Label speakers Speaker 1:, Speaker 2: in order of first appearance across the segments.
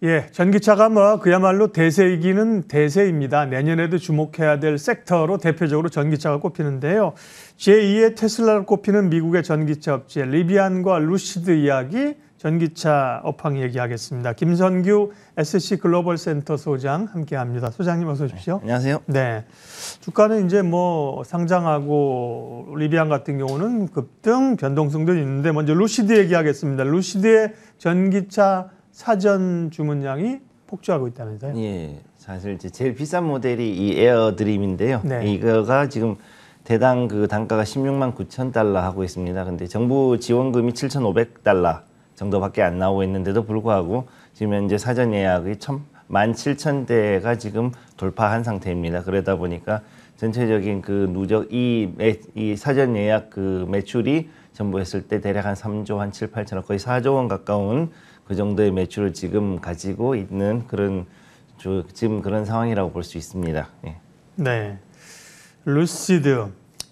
Speaker 1: 예, 전기차가 뭐 그야말로 대세이기는 대세입니다. 내년에도 주목해야 될 섹터로 대표적으로 전기차가 꼽히는데요. 제2의 테슬라로 꼽히는 미국의 전기차 업체 리비안과 루시드 이야기, 전기차 업황 얘기하겠습니다. 김선규 SC 글로벌 센터 소장 함께합니다. 소장님 어서 오십시오.
Speaker 2: 안녕하세요.
Speaker 1: 네, 주가는 이제 뭐 상장하고 리비안 같은 경우는 급등 변동성도 있는데 먼저 루시드 얘기하겠습니다. 루시드의 전기차 사전 주문량이 폭주하고 있다면서요?
Speaker 2: 예, 사실 이제 제일 비싼 모델이 이 에어드림인데요.
Speaker 1: 네.
Speaker 2: 이거가 지금 대당 그 단가가 16만 9천 달러 하고 있습니다. 근데 정부 지원금이 7,500달러 정도밖에 안 나오고 있는데도 불구하고 지금 현재 사전 예약이 17,000대가 지금 돌파한 상태입니다. 그러다 보니까 전체적인 그 누적 이 사전 예약 그 매출이 전부 했을 때 대략 한 3조 한 7, 8천억 거의 4조 원 가까운 그 정도의 매출을 지금 가지고 있는 그런 지금 그런 상황이라고 볼 수 있습니다. 예.
Speaker 1: 네, 루시드.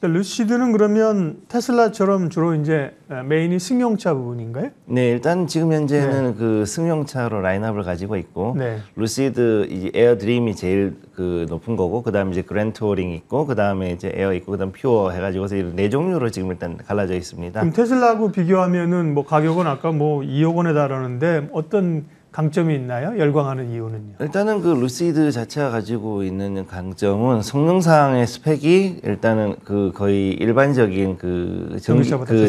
Speaker 1: 루시드는 그러면 테슬라처럼 주로 이제 메인이 승용차 부분인가요?
Speaker 2: 네, 일단 지금 현재는 그 승용차로 라인업을 가지고 있고
Speaker 1: 네.
Speaker 2: 루시드 이제 에어드림이 제일 그 높은 거고 그다음에 이제 그랜 투어링 있고 그다음에 이제 에어 있고 그다음 퓨어 해가지고서 이런 네 종류로 지금 일단 갈라져 있습니다.
Speaker 1: 그럼 테슬라하고 비교하면은 뭐 가격은 아까 뭐 2억 원에 달하는데 어떤 강점이 있나요? 열광하는 이유는요?
Speaker 2: 일단은 그 루시드 자체가 가지고 있는 강점은 성능상의 스펙이 일단은 그 거의 일반적인 그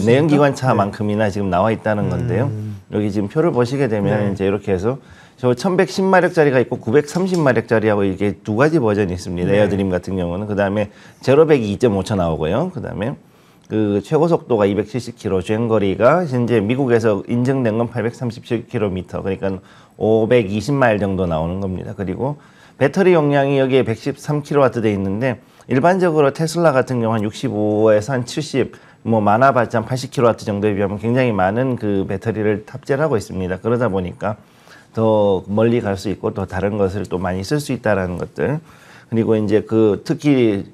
Speaker 2: 내연기관차만큼이나 지금 나와 있다는 건데요. 여기 지금 표를 보시게 되면 이제 이렇게 해서 저 1110마력짜리가 있고 930마력짜리하고 이게 두 가지 버전이 있습니다. 에어드림 같은 경우는 그다음에 제로백이 2.5초 나오고요. 그다음에 그 최고 속도가 270km, 주행거리가 현재 미국에서 인증된 건 837km, 그러니까 520마일 정도 나오는 겁니다. 그리고 배터리 용량이 여기에 113kW 돼 있는데 일반적으로 테슬라 같은 경우 한 65에서 한 70, 뭐 많아봤자 80kW 정도에 비하면 굉장히 많은 그 배터리를 탑재를 하고 있습니다. 그러다 보니까 더 멀리 갈 수 있고 또 다른 것을 또 많이 쓸 수 있다라는 것들. 그리고 이제 그 특히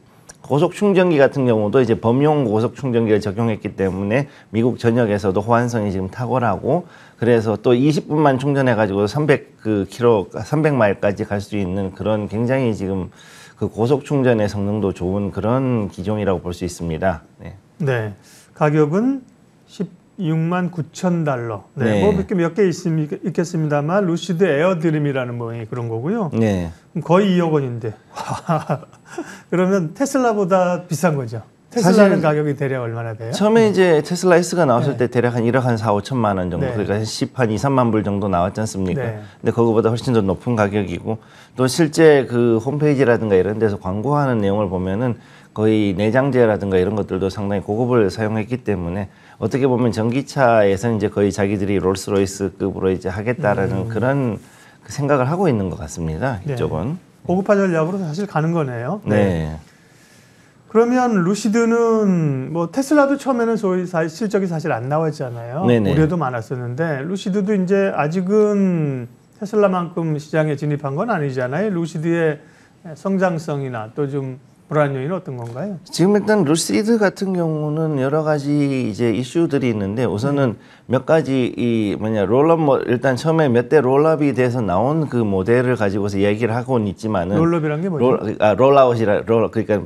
Speaker 2: 고속 충전기 같은 경우도 이제 범용 고속 충전기를 적용했기 때문에 미국 전역에서도 호환성이 지금 탁월하고 그래서 또 20분만 충전해 가지고 300마일까지 갈 수 있는 그런 굉장히 지금 그 고속 충전의 성능도 좋은 그런 기종이라고 볼 수 있습니다. 네.
Speaker 1: 네. 가격은 16만 9천 달러. 네. 뭐 몇 개 있겠습니다만 루시드 에어드림이라는 모양이 그런 거고요.
Speaker 2: 네.
Speaker 1: 거의 2억 원인데. 그러면 테슬라보다 비싼 거죠. 테슬라는 가격이 대략 얼마나 돼요?
Speaker 2: 처음에 이제 테슬라 S가 나왔을 때 대략 한 1억 한 4, 5천만 원 정도, 그러니까 한 2, 3만 불 정도 나왔지 않습니까? 근데 그거보다 훨씬 더 높은 가격이고 또 실제 그 홈페이지라든가 이런 데서 광고하는 내용을 보면은 거의 내장재라든가 이런 것들도 상당히 고급을 사용했기 때문에 어떻게 보면 전기차에서는 이제 거의 자기들이 롤스로이스급으로 이제 하겠다라는 그런 생각을 하고 있는 것 같습니다. 이쪽은.
Speaker 1: 고급화 전략으로 사실 가는 거네요.
Speaker 2: 네.
Speaker 1: 그러면 루시드는 뭐 테슬라도 처음에는 소위 실적이 사실 안 나왔잖아요. 우려도 많았었는데 루시드도 이제 아직은 테슬라만큼 시장에 진입한 건 아니잖아요. 루시드의 성장성이나 또 좀 불안 요인은 어떤 건가요?
Speaker 2: 지금 일단 루시드 같은 경우는 여러 가지 이제 이슈들이 있는데 우선은 몇 가지 일단 처음에 몇 대 롤업이 돼서 나온 그 모델을 가지고서 얘기를 하고는 있지만은
Speaker 1: 롤업이란 게 뭐죠?
Speaker 2: 그러니까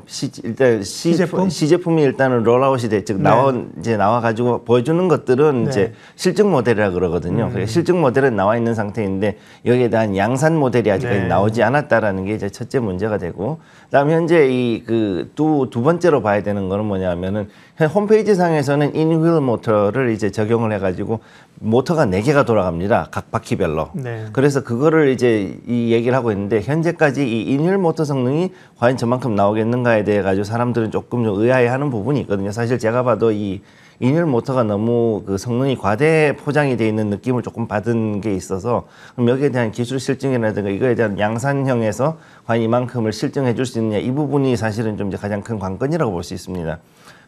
Speaker 2: 시제품이 일단은 롤아웃이 돼 즉 나와 가지고 보여주는 것들은 이제 실증 모델이라 그러거든요. 실증 모델은 나와 있는 상태인데 여기에 대한 양산 모델이 아직까지 나오지 않았다라는 게 이제 첫째 문제가 되고 그다음 현재 이 그 두 번째로 봐야 되는 거는 뭐냐면은 홈페이지 상에서는 인휠 모터를 이제 적용을 해가지고 모터가 4개가 돌아갑니다. 각 바퀴별로. 그래서 그거를 이제 이 얘기를 하고 있는데 현재까지 이 인휠 모터 성능이 과연 저만큼 나오겠는가에 대해 가지고 사람들은 조금 좀 의아해하는 부분이 있거든요. 사실 제가 봐도 이 인휠 모터가 너무 그 성능이 과대 포장이 돼 있는 느낌을 조금 받은 게 있어서 그럼 여기에 대한 기술 실증이라든가 이거에 대한 양산형에서 과연 이만큼을 실증해 줄 수 있느냐 이 부분이 사실은 좀 이제 가장 큰 관건이라고 볼 수 있습니다.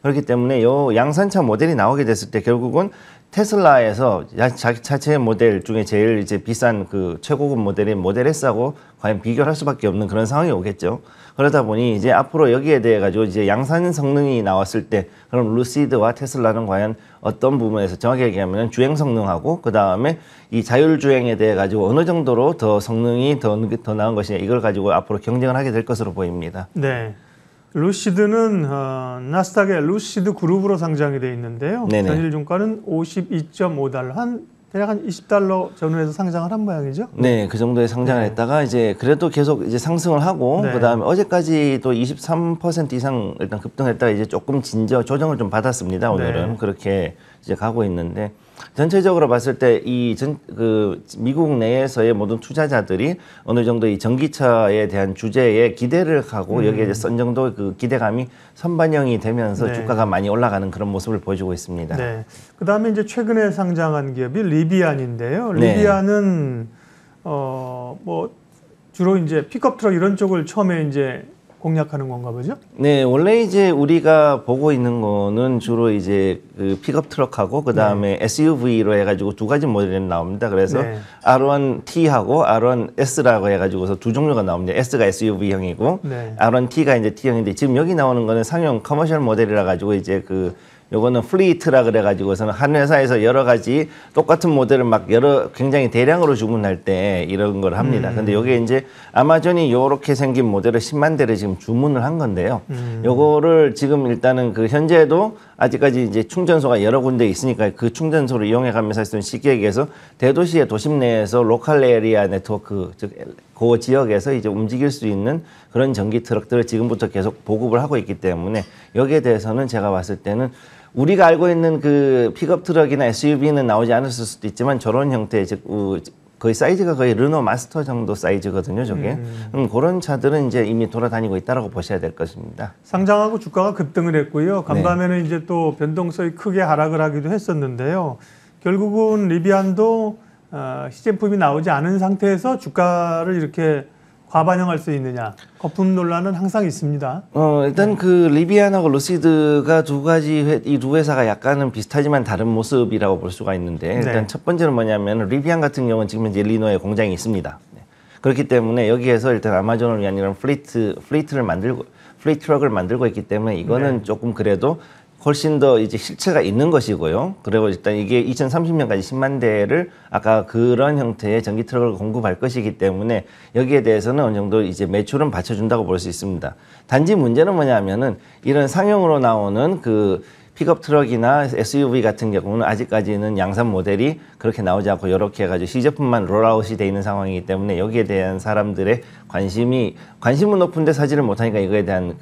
Speaker 2: 그렇기 때문에 요 양산차 모델이 나오게 됐을 때 결국은 테슬라에서 자기 자체 모델 중에 제일 이제 비싼 그 최고급 모델인 모델 S하고 과연 비교를 할 수밖에 없는 그런 상황이 오겠죠. 그러다 보니 이제 앞으로 여기에 대해 가지고 이제 양산 성능이 나왔을 때 그럼 루시드와 테슬라는 과연 어떤 부분에서 정확히 얘기하면 주행 성능하고 그 다음에 이 자율주행에 대해 가지고 어느 정도로 더 성능이 더 나은 것이냐 이걸 가지고 앞으로 경쟁을 하게 될 것으로 보입니다.
Speaker 1: 네. 루시드는 나스닥의 루시드 그룹으로 상장이 되어 있는데요.
Speaker 2: 네네.
Speaker 1: 전일 종가는 52.5달러, 대략 한 20달러 전후에서 상장을 한 모양이죠.
Speaker 2: 네, 그 정도에 상장을
Speaker 1: 네.
Speaker 2: 했다가 이제 그래도 계속 이제 상승을 하고
Speaker 1: 네.
Speaker 2: 그다음에 어제까지도 23% 이상 일단 급등했다가 이제 조금 조정을 좀 받았습니다. 오늘은
Speaker 1: 네.
Speaker 2: 그렇게 이제 가고 있는데 전체적으로 봤을 때 미국 내에서의 모든 투자자들이 어느 정도 이 전기차에 대한 주제에 기대를 하고 여기에 이제 어느 정도 그 기대감이 선반영이 되면서
Speaker 1: 네.
Speaker 2: 주가가 많이 올라가는 그런 모습을 보여주고 있습니다.
Speaker 1: 네. 그다음에 이제 최근에 상장한 기업이 리비안인데요.
Speaker 2: 네.
Speaker 1: 리비안은 뭐 주로 이제 픽업 트럭 이런 쪽을 처음에 이제 공략하는 건가 보죠?
Speaker 2: 네, 원래 이제 우리가 보고 있는 거는 주로 이제 그 픽업 트럭하고 그 다음에 SUV로 해가지고 두 가지 모델이 나옵니다. 그래서
Speaker 1: 네.
Speaker 2: R1T하고 R1S라고 해가지고서 두 종류가 나옵니다. S가 SUV형이고
Speaker 1: 네.
Speaker 2: R1T가 이제 T형인데 지금 여기 나오는 거는 상용 커머셜 모델이라 가지고 이제 요거는 플리트라 그래가지고서는 한 회사에서 여러 가지 똑같은 모델을 막 굉장히 대량으로 주문할 때 이런 걸 합니다. 근데 요게 이제 아마존이 요렇게 생긴 모델을 10만 대를 지금 주문을 한 건데요. 요거를 지금 일단은 현재도 아직까지 이제 충전소가 여러 군데 있으니까 그 충전소를 이용해 가면서 할 수 있는 쉽게 얘기해서 대도시의 도심 내에서 로컬 에리아 네트워크 즉 그 지역에서 이제 움직일 수 있는 그런 전기 트럭들을 지금부터 계속 보급을 하고 있기 때문에 여기에 대해서는 제가 봤을 때는 우리가 알고 있는 그 픽업 트럭이나 SUV는 나오지 않았을 수도 있지만 저런 형태의 즉 거의 사이즈가 거의 르노 마스터 정도 사이즈거든요, 저게. 그런 차들은 이제 이미 돌아다니고 있다라고 보셔야 될 것입니다.
Speaker 1: 상장하고 주가가 급등을 했고요. 간밤에는 이제 또 변동성이 크게 하락을 하기도 했었는데요. 결국은 리비안도 시제품이 나오지 않은 상태에서 주가를 이렇게 과반영할 수 있느냐, 거품 논란은 항상 있습니다.
Speaker 2: 일단 그 리비안하고 루시드가 이 두 회사가 약간은 비슷하지만 다른 모습이라고 볼 수가 있는데 일단
Speaker 1: 네.
Speaker 2: 첫 번째는 뭐냐면 리비안 같은 경우는 지금 이제 일리노이에 공장이 있습니다. 네. 그렇기 때문에 여기에서 일단 아마존을 위한 이런 플리트 트럭을 만들고 있기 때문에 이거는
Speaker 1: 네.
Speaker 2: 조금 그래도 훨씬 더 이제 실체가 있는 것이고요. 그리고 일단 이게 2030년까지 10만 대를 아까 그런 형태의 전기 트럭을 공급할 것이기 때문에 여기에 대해서는 어느 정도 이제 매출은 받쳐준다고 볼 수 있습니다. 단지 문제는 뭐냐면은 이런 상용으로 나오는 그 픽업 트럭이나 SUV 같은 경우는 아직까지는 양산 모델이 그렇게 나오지 않고 이렇게 해가지고 시제품만 롤아웃이 돼 있는 상황이기 때문에 여기에 대한 사람들의 관심은 높은데 사지를 못하니까 이거에 대한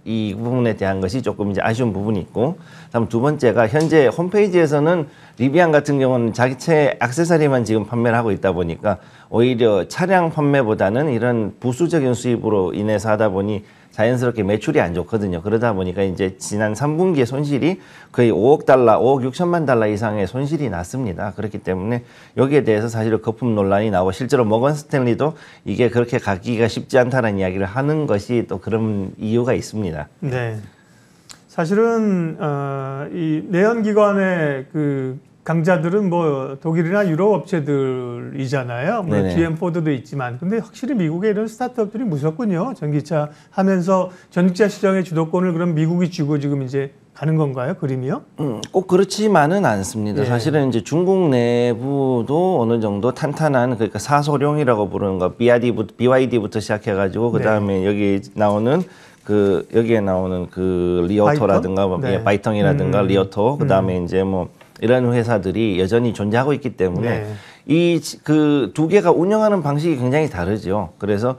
Speaker 2: 이 부분에 대한 것이 조금 이제 아쉬운 부분이 있고, 다음 두 번째가 현재 홈페이지에서는 리비안 같은 경우는 자기 차 액세서리만 지금 판매를 하고 있다 보니까 오히려 차량 판매보다는 이런 부수적인 수입으로 인해서 하다 보니 자연스럽게 매출이 안 좋거든요. 그러다 보니까 이제 지난 3분기에 손실이 거의 5억 6천만 달러 이상의 손실이 났습니다. 그렇기 때문에 여기에 대해서 사실 거품 논란이 나오고 실제로 모건 스탠리도 이게 그렇게 가기가 쉽지 않다는 이야기를 하는 것이 또 그런 이유가 있습니다.
Speaker 1: 네. 사실은 이 내연기관의 그 강자들은 뭐 독일이나 유럽 업체들이잖아요. 뭐 GM 포드도 있지만, 근데 확실히 미국에 이런 스타트업들이 무섭군요. 전기차 하면서 전기차 시장의 주도권을 그럼 미국이 쥐고 지금 이제 가는 건가요? 그림이요?
Speaker 2: 꼭 그렇지만은 않습니다.
Speaker 1: 예.
Speaker 2: 사실은 이제 중국 내부도 어느 정도 탄탄한 그러니까 사소룡이라고 부르는 거 BYD부터 시작해가지고 그 다음에 여기 나오는 여기에 나오는 그 리오토라든가 바이텅이라든가 리오토 그 다음에 이제 뭐 이런 회사들이 여전히 존재하고 있기 때문에 이 그 두 개가 운영하는 방식이 굉장히 다르죠. 그래서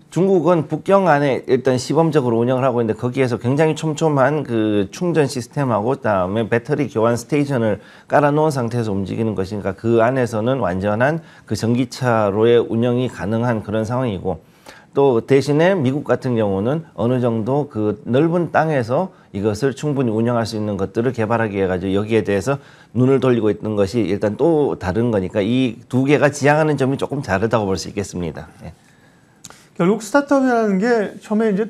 Speaker 2: 중국은 북경 안에 일단 시범적으로 운영을 하고 있는데 거기에서 굉장히 촘촘한 그 충전 시스템하고 그다음에 배터리 교환 스테이션을 깔아놓은 상태에서 움직이는 것이니까 그 안에서는 완전한 그 전기차로의 운영이 가능한 그런 상황이고, 또 대신에 미국 같은 경우는 어느 정도 그 넓은 땅에서 이것을 충분히 운영할 수 있는 것들을 개발하기 위해 가지고 여기에 대해서 눈을 돌리고 있는 것이 일단 또 다른 거니까 이 두 개가 지향하는 점이 조금 다르다고 볼 수 있겠습니다. 예.
Speaker 1: 결국 스타트업이라는 게 처음에 이제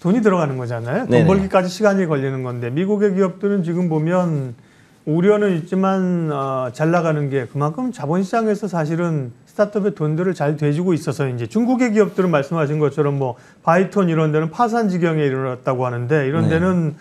Speaker 1: 돈이 들어가는 거잖아요. 돈 벌기까지 시간이 걸리는 건데 미국의 기업들은 지금 보면 우려는 있지만 잘 나가는 게 그만큼 자본시장에서 사실은 스타트업의 돈들을 잘 대주고 있어서 이제 중국의 기업들은 말씀하신 것처럼 뭐 바이톤 이런 데는 파산 지경에 이르렀다고 하는데 이런 데는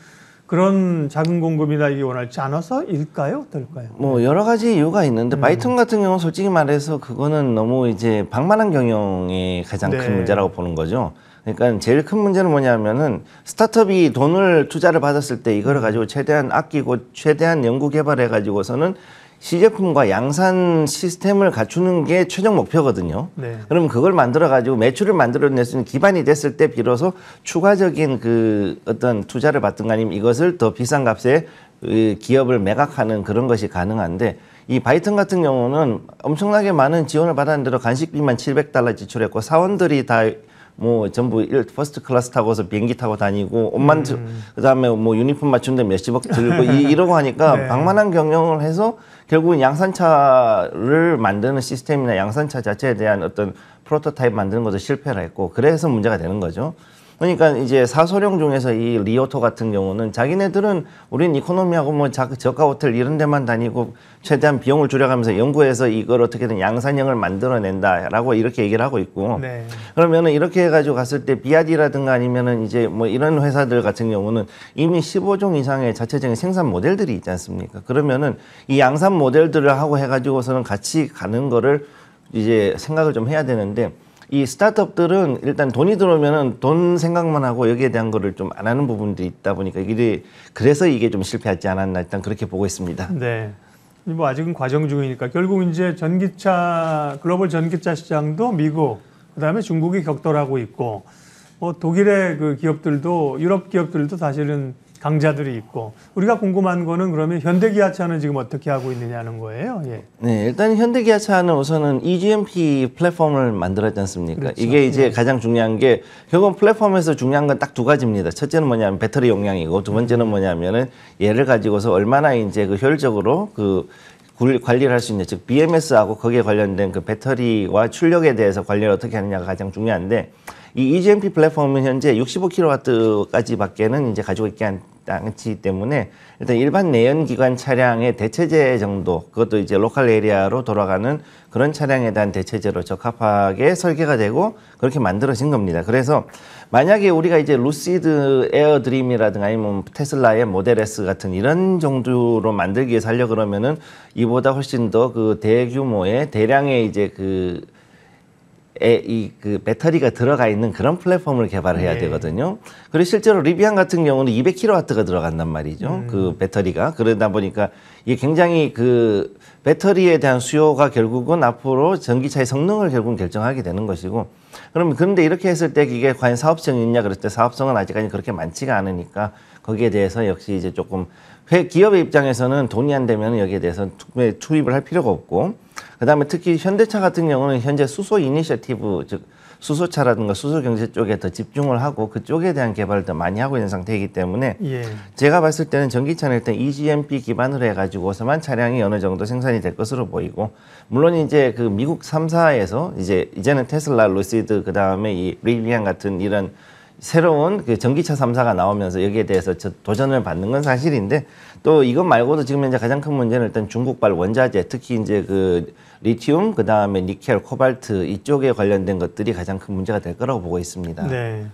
Speaker 1: 그런 자금 공급이나 이게 원활치 않아서일까요? 어떨까요?
Speaker 2: 뭐 여러 가지 이유가 있는데 바이톤 같은 경우는 솔직히 말해서 그거는 너무 이제 방만한 경영이 가장 큰 문제라고 보는 거죠. 그러니까 제일 큰 문제는 뭐냐면은 스타트업이 돈을 투자를 받았을 때 이거를 가지고 최대한 아끼고 최대한 연구 개발해 가지고서는 시제품과 양산 시스템을 갖추는 게 최종 목표거든요. 그러면 그걸 만들어 가지고 매출을 만들어낼 수 있는 기반이 됐을 때 비로소 추가적인 그 어떤 투자를 받든가 아니면 이것을 더 비싼 값에 기업을 매각하는 그런 것이 가능한데 이 바이톤 같은 경우는 엄청나게 많은 지원을 받았는데도 간식비만 $700 지출했고 사원들이 다 뭐 전부 퍼스트 클래스 타고서 비행기 타고 다니고 옷만 그다음에 뭐 유니폼 맞추는데 몇십억 들고 이러고 하니까 방만한 경영을 해서 결국은 양산차를 만드는 시스템이나 양산차 자체에 대한 어떤 프로토타입 만드는 것도 실패를 했고 그래서 문제가 되는 거죠. 그러니까 이제 사소령 중에서 이 리오토 같은 경우는 자기네들은 우린 이코노미하고 뭐 저가 호텔 이런 데만 다니고 최대한 비용을 줄여가면서 연구해서 이걸 어떻게든 양산형을 만들어낸다라고 이렇게 얘기를 하고 있고 그러면은 이렇게 해가지고 갔을 때 비아디라든가 아니면은 이제 뭐 이런 회사들 같은 경우는 이미 15종 이상의 자체적인 생산 모델들이 있지 않습니까? 그러면은 이 양산 모델들을 하고 해가지고서는 같이 가는 거를 이제 생각을 좀 해야 되는데 이 스타트업들은 일단 돈이 들어오면은 돈 생각만 하고 여기에 대한 거를 좀 안 하는 부분들이 있다 보니까 이게 그래서 이게 좀 실패하지 않았나 일단 그렇게 보고 있습니다.
Speaker 1: 네. 뭐 아직은 과정 중이니까 결국 이제 전기차 글로벌 전기차 시장도 미국 그다음에 중국이 격돌하고 있고 뭐 독일의 그 기업들도 유럽 기업들도 사실은 강자들이 있고 우리가 궁금한 거는 그러면 현대기아차는 지금 어떻게 하고 있느냐는 거예요.
Speaker 2: 네, 일단 현대기아차는 우선은 eGMP 플랫폼을 만들었지 않습니까?
Speaker 1: 그렇죠.
Speaker 2: 이게 이제 가장 중요한 게 결국 플랫폼에서 중요한 건 딱 두 가지입니다. 첫째는 뭐냐면 배터리 용량이고 두 번째는 뭐냐면은 얘를 가지고서 얼마나 이제 그 효율적으로 그 관리를 할 수 있는 즉 BMS하고 거기에 관련된 그 배터리와 출력에 대해서 관리를 어떻게 하느냐가 가장 중요한데 이 eGMP 플랫폼은 현재 65kW까지밖에는 이제 가지고 있지 않기 때문에 일단 일반 내연기관 차량의 대체제 정도 그것도 이제 로컬 에리아로 돌아가는 그런 차량에 대한 대체제로 적합하게 설계가 되고 그렇게 만들어진 겁니다. 그래서 만약에 우리가 이제 루시드 에어드림이라든가 아니면 테슬라의 모델 S 같은 이런 정도로 만들기 위해서 하려고 그러면은 이보다 훨씬 더 그 대규모의 대량의 이제 그 배터리가 들어가 있는 그런 플랫폼을 개발을 해야 되거든요. 그리고 실제로 리비안 같은 경우는 200kW가 들어간단 말이죠. 그 배터리가. 그러다 보니까 이게 굉장히 그 배터리에 대한 수요가 결국은 앞으로 전기차의 성능을 결국은 결정하게 되는 것이고 그러면 그런데 이렇게 했을 때 이게 과연 사업성이 있냐 그럴 때 사업성은 아직까지 그렇게 많지가 않으니까 거기에 대해서 역시 이제 조금 기업의 입장에서는 돈이 안 되면 여기에 대해서 투입을 할 필요가 없고 그다음에 특히 현대차 같은 경우는 현재 수소 이니셔티브 즉 수소차라든가 수소 경제 쪽에 더 집중을 하고 그쪽에 대한 개발을 더 많이 하고 있는 상태이기 때문에 제가 봤을 때는 전기차는 일단 eGMP 기반으로 해가지고서만 차량이 어느 정도 생산이 될 것으로 보이고 물론 이제 그 미국 3사에서 이제는 테슬라, 루시드 그다음에 이 리비안 같은 이런 새로운 그 전기차 3사가 나오면서 여기에 대해서 도전을 받는 건 사실인데 또 이것 말고도 지금 현재 가장 큰 문제는 일단 중국발 원자재 특히 이제 그 리튬 그다음에 니켈, 코발트 이쪽에 관련된 것들이 가장 큰 문제가 될 거라고 보고 있습니다.
Speaker 1: 네.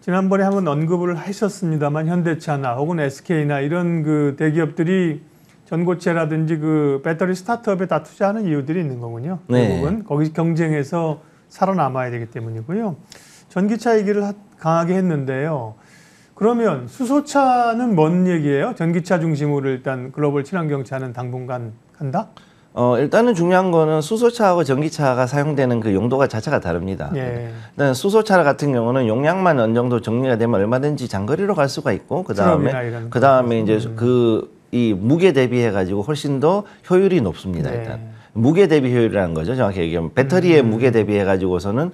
Speaker 1: 지난번에 한번 언급을 하셨습니다만 현대차나 혹은 SK나 이런 그 대기업들이 전고체라든지 그 배터리 스타트업에 다 투자하는 이유들이 있는 거군요. 결국은 거기 경쟁에서 살아남아야 되기 때문이고요. 전기차 얘기를 강하게 했는데요. 그러면 수소차는 뭔 얘기예요? 전기차 중심으로 일단 글로벌 친환경차는 당분간 간다?
Speaker 2: 일단은 중요한 거는 수소차하고 전기차가 사용되는 그 용도가 자체가 다릅니다. 일단 수소차 같은 경우는 용량만 어느 정도 정리가 되면 얼마든지 장거리로 갈 수가 있고 그다음에 이제 이 무게 대비해 가지고 훨씬 더 효율이 높습니다. 일단 무게 대비 효율이라는 거죠. 정확히 얘기하면 배터리의 무게 대비해 가지고서는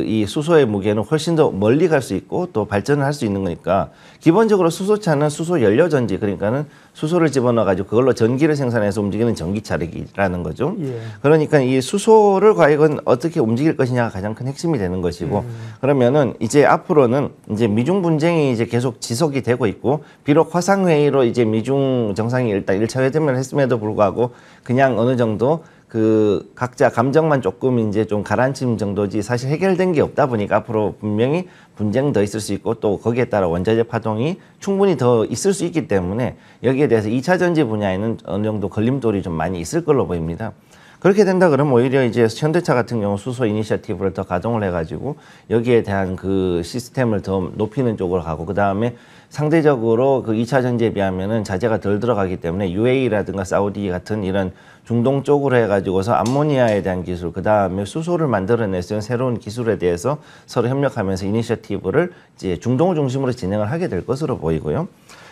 Speaker 2: 이 수소의 무게는 훨씬 더 멀리 갈 수 있고 또 발전을 할 수 있는 거니까 기본적으로 수소차는 수소 연료 전지 그러니까는 수소를 집어넣어 가지고 그걸로 전기를 생산해서 움직이는 전기차라는 거죠. 그러니까 이 수소를 과연 어떻게 움직일 것이냐가 가장 큰 핵심이 되는 것이고 그러면은 이제 앞으로는 이제 미중 분쟁이 이제 계속 지속이 되고 있고 비록 화상 회의로 이제 미중 정상이 일단 1차 회담을 했음에도 불구하고 그냥 어느 정도 그 각자 감정만 조금 이제 좀 가라앉힘 정도지 사실 해결된 게 없다 보니까 앞으로 분명히 분쟁 더 있을 수 있고 또 거기에 따라 원자재 파동이 충분히 더 있을 수 있기 때문에 여기에 대해서 2차 전지 분야에는 어느 정도 걸림돌이 좀 많이 있을 걸로 보입니다. 그렇게 된다 그러면 오히려 이제 현대차 같은 경우 수소 이니셔티브를 더 가동을 해가지고 여기에 대한 그 시스템을 더 높이는 쪽으로 가고 그 다음에 상대적으로 그 2차 전지에 비하면은 자재가 덜 들어가기 때문에 UAE라든가 사우디 같은 이런 중동 쪽으로 해가지고서 암모니아에 대한 기술, 그 다음에 수소를 만들어낼 수 있는 새로운 기술에 대해서 서로 협력하면서 이니셔티브를 이제 중동을 중심으로 진행을 하게 될 것으로 보이고요.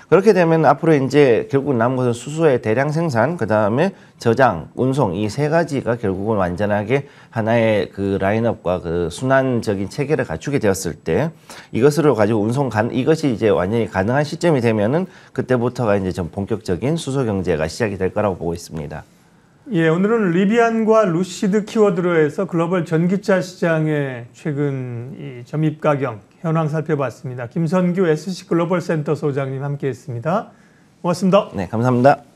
Speaker 2: 그렇게 되면 앞으로 이제 결국 남은 것은 수소의 대량 생산, 그 다음에 저장, 운송 이 세 가지가 결국은 완전하게 하나의 그 라인업과 그 순환적인 체계를 갖추게 되었을 때 이것으로 가지고 이것이 이제 완전히 가능한 시점이 되면은 그때부터가 이제 좀 본격적인 수소 경제가 시작이 될 거라고 보고 있습니다.
Speaker 1: 예, 오늘은 리비안과 루시드 키워드로 해서 글로벌 전기차 시장의 최근 이 점입 가격 현황 살펴봤습니다. 김선규 SC 글로벌 센터 소장님 함께했습니다. 고맙습니다.
Speaker 2: 네, 감사합니다.